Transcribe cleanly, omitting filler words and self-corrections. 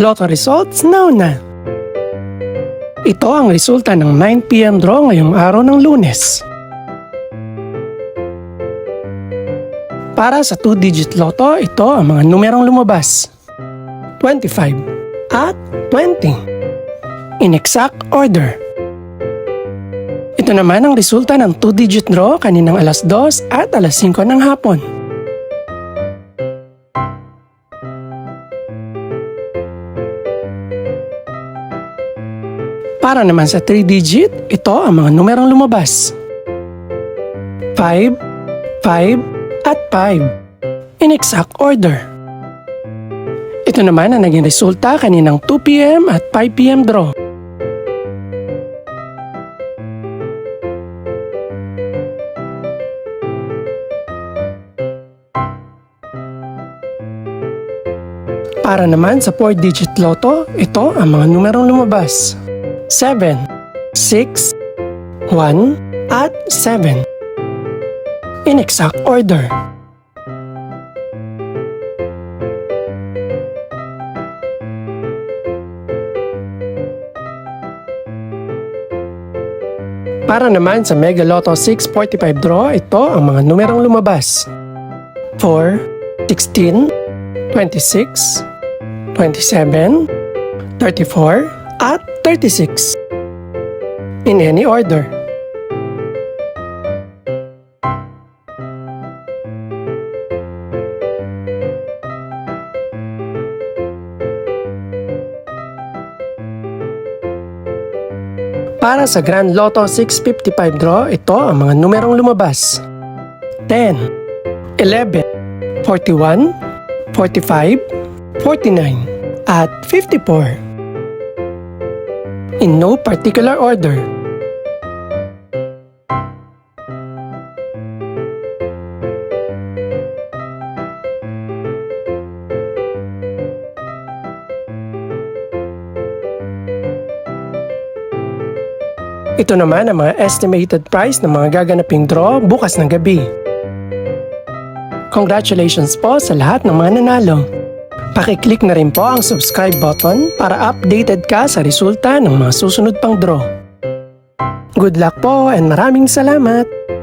Lotto results now na. Ito ang resulta ng 9 PM draw ngayong araw ng Lunes. Para sa 2-digit lotto, ito ang mga numerong lumabas. 25 at 20. In exact order. Ito naman ang resulta ng 2-digit draw kaninang alas 2 at alas 5 ng hapon. Para naman sa 3-digit, ito ang mga numerong lumabas. 5, 5, at 5. In exact order. Ito naman ang naging resulta kaninang 2 PM at 5 PM draw. Para naman sa 4-digit lotto, ito ang mga numerong lumabas. 7, 6, 1, at 7. In exact order. Para naman sa Mega Lotto 645 draw, ito ang mga numerong lumabas. 4, 16, 26, 27, 34, at 36. In any order. Para sa Grand Lotto 655 draw, ito ang mga numerong lumabas. 10, 11, 41, 45, 49, at 54. In no particular order. Ito naman ang mga estimated price ng mga gaganaping draw bukas ng gabi. Congratulations po sa lahat ng mga nanalo. Pakiclick na rin po ang subscribe button para updated ka sa resulta ng mga susunod pang draw. Good luck po and maraming salamat!